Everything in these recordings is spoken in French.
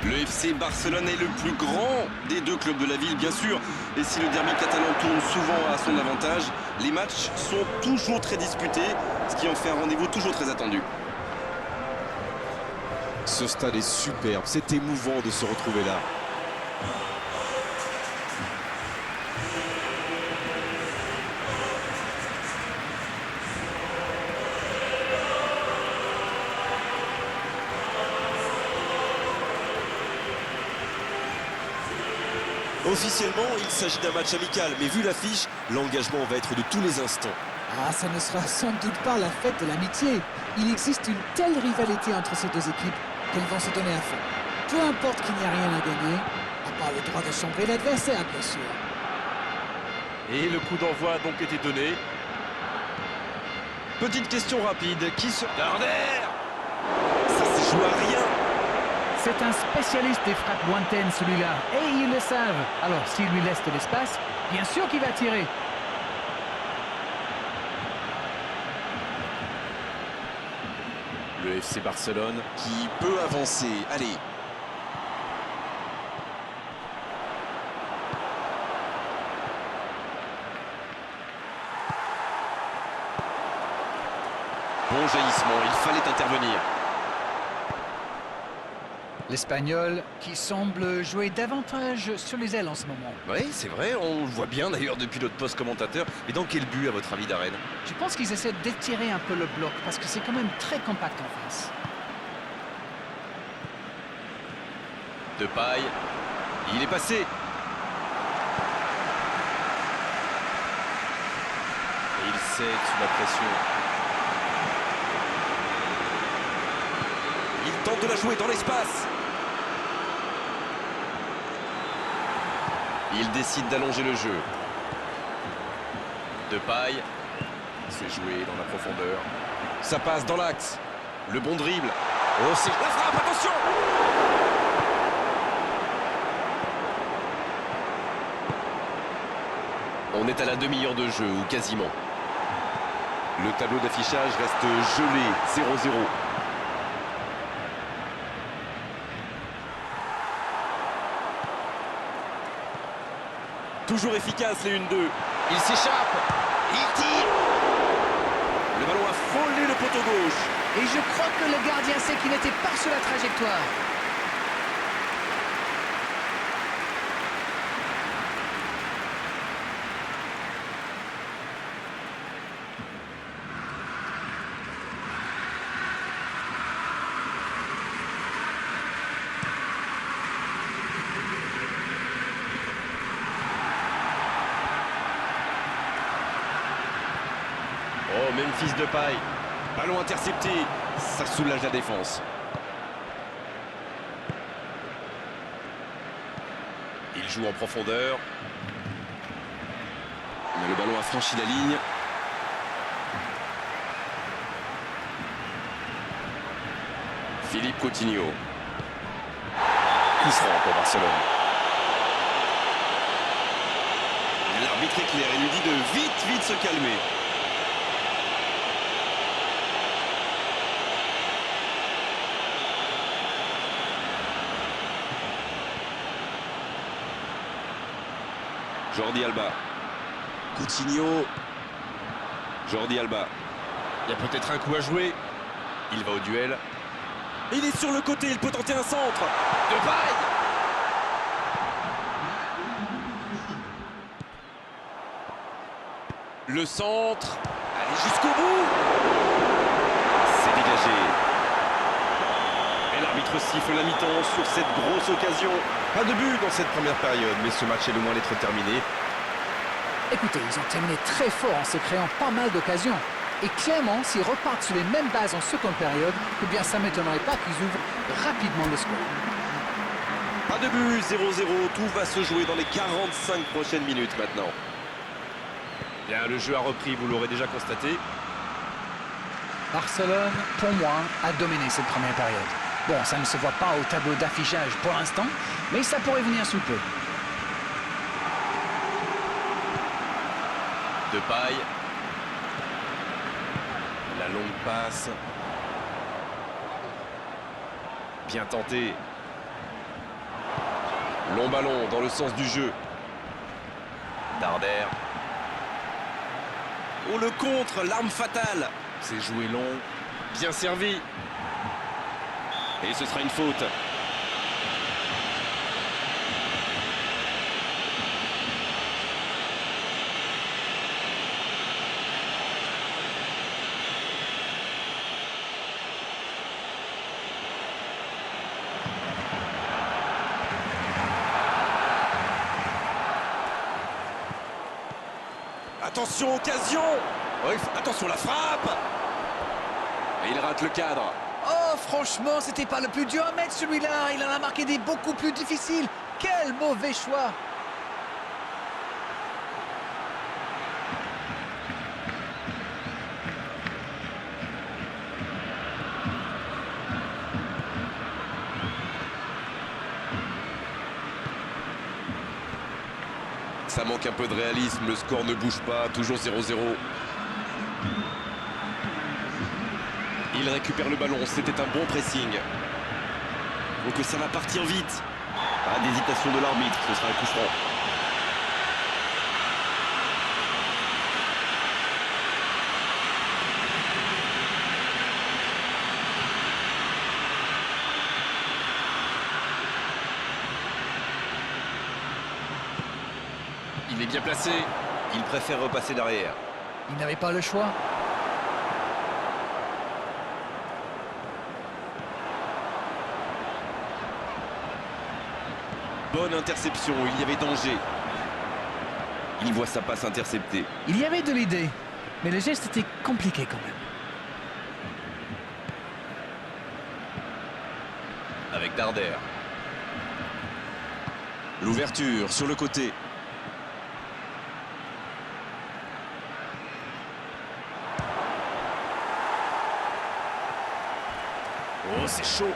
Le FC Barcelone est le plus grand des deux clubs de la ville, bien sûr. Et si le derby catalan tourne souvent à son avantage, les matchs sont toujours très disputés, ce qui en fait un rendez-vous toujours très attendu. Ce stade est superbe, c'est émouvant de se retrouver là. Officiellement, il s'agit d'un match amical, mais vu l'affiche, l'engagement va être de tous les instants. Ah, ça ne sera sans doute pas la fête de l'amitié. Il existe une telle rivalité entre ces deux équipes qu'elles vont se donner à fond. Peu importe qu'il n'y a rien à gagner, à part le droit de sombrer l'adversaire, bien sûr. Et le coup d'envoi a donc été donné. Petite question rapide, qui se... Darder! Ça se joue à rien. C'est un spécialiste des frappes lointaines, celui-là. Et ils le savent. Alors, s'il lui laisse de l'espace, bien sûr qu'il va tirer. Le FC Barcelone. Qui peut avancer, allez. Bon jaillissement, il fallait intervenir. L'Espagnol qui semble jouer davantage sur les ailes en ce moment. Oui, c'est vrai, on le voit bien d'ailleurs depuis notre poste commentateur. Et dans quel but, à votre avis, Darren? Je pense qu'ils essaient d'étirer un peu le bloc parce que c'est quand même très compact en face. Depay, il est passé. Et il cède sous la pression. Il tente de la jouer dans l'espace. Il décide d'allonger le jeu. Depay, c'est joué dans la profondeur. Ça passe dans l'axe. Le bon dribble. Oh, c'est la frappe, attention! On est à la demi-heure de jeu, ou quasiment. Le tableau d'affichage reste gelé, 0-0. Toujours efficace, les 1-2. Il s'échappe. Il tire. Le ballon a frôlé le poteau gauche. Et je crois que le gardien sait qu'il n'était pas sur la trajectoire. Oh, Memphis Depay. Ballon intercepté. Ça soulage la défense. Il joue en profondeur. Mais le ballon a franchi la ligne. Philippe Coutinho. Coup franc pour Barcelone. L'arbitre est clair. Il lui dit de vite se calmer. Jordi Alba. Coutinho. Jordi Alba. Il y a peut-être un coup à jouer. Il va au duel. Il est sur le côté, il peut tenter un centre. Depay. Le centre. Allez jusqu'au bout. C'est dégagé. Et l'arbitre siffle la mi-temps sur cette grosse occasion. Pas de but dans cette première période, mais ce match est loin d'être terminé. Écoutez, ils ont terminé très fort en se créant pas mal d'occasions. Et clairement, s'ils repartent sur les mêmes bases en seconde période, eh bien ça ne m'étonnerait pas qu'ils ouvrent rapidement le score. Pas de but, 0-0. Tout va se jouer dans les 45 prochaines minutes maintenant. Bien, le jeu a repris, vous l'aurez déjà constaté. Barcelone, pour moi, a dominé cette première période. Bon, ça ne se voit pas au tableau d'affichage pour l'instant, mais ça pourrait venir sous peu. Depay. La longue passe. Bien tenté. Long ballon dans le sens du jeu. Darder. Oh, le contre, l'arme fatale. C'est joué long. Bien servi. Et ce sera une faute. Attention, occasion. Oui, Attention, la frappe. et il rate le cadre. Oh, franchement, c'était pas le plus dur à mettre celui-là. Il en a marqué des beaucoup plus difficiles. Quel mauvais choix. Ça manque un peu de réalisme, le score ne bouge pas, toujours 0-0. Il récupère le ballon, c'était un bon pressing. Donc ça va partir vite. Pas d'hésitation de l'arbitre, ce sera un coup franc. Il est bien placé, il préfère repasser derrière. Il n'avait pas le choix. Bonne interception, il y avait danger. Il voit sa passe interceptée. Il y avait de l'idée, mais le geste était compliqué quand même. Avec Darder. L'ouverture sur le côté. Oh, c'est chaud.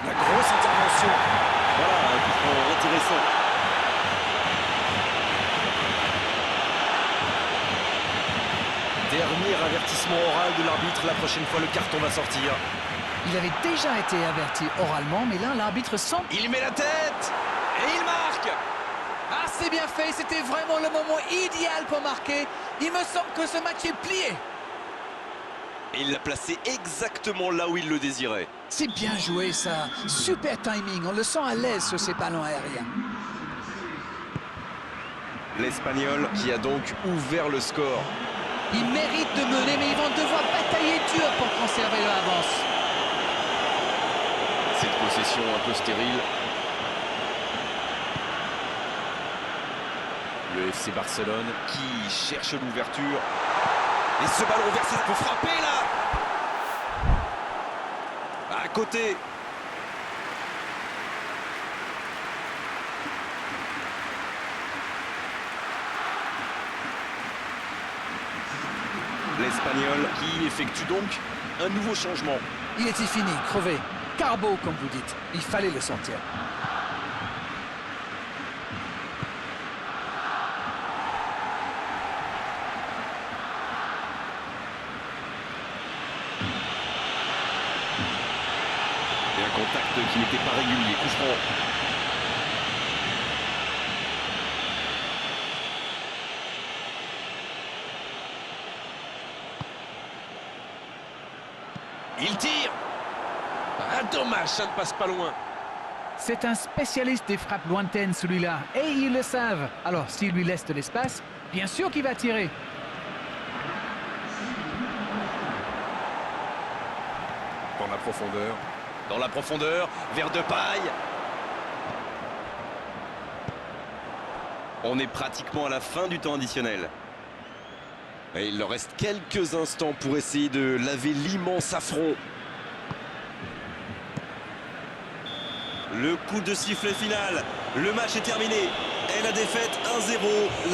La grosse intervention. Voilà, un coup franc intéressant. Dernier avertissement oral de l'arbitre. La prochaine fois, le carton va sortir. Il avait déjà été averti oralement, mais là, l'arbitre sent... Il met la tête et il marque. Ah, c'est bien fait, c'était vraiment le moment idéal pour marquer. Il me semble que ce match est plié. Et il l'a placé exactement là où il le désirait. C'est bien joué, ça. Super timing, on le sent à l'aise sur ces ballons aériens. L'Espagnol qui a donc ouvert le score. Ils méritent de mener, mais ils vont devoir batailler dur pour conserver leur avance. Cette possession un peu stérile. Le FC Barcelone Qui cherche l'ouverture. Et ce ballon versé peut frapper là. À côté. L'Espagnol qui effectue donc un nouveau changement. Il était fini, crevé. Carbo, comme vous dites. Il fallait le sortir. Et un contact qui n'était pas régulier. Coup franc. Il tire. Ah, dommage, ça ne passe pas loin. C'est un spécialiste des frappes lointaines, celui-là. Et ils le savent. Alors, s'il lui laisse de l'espace, bien sûr qu'il va tirer. Dans la profondeur. Dans la profondeur, vers Depay. On est pratiquement à la fin du temps additionnel. Et il leur reste quelques instants pour essayer de laver l'immense affront. Le coup de sifflet final. Le match est terminé. Et la défaite 1-0.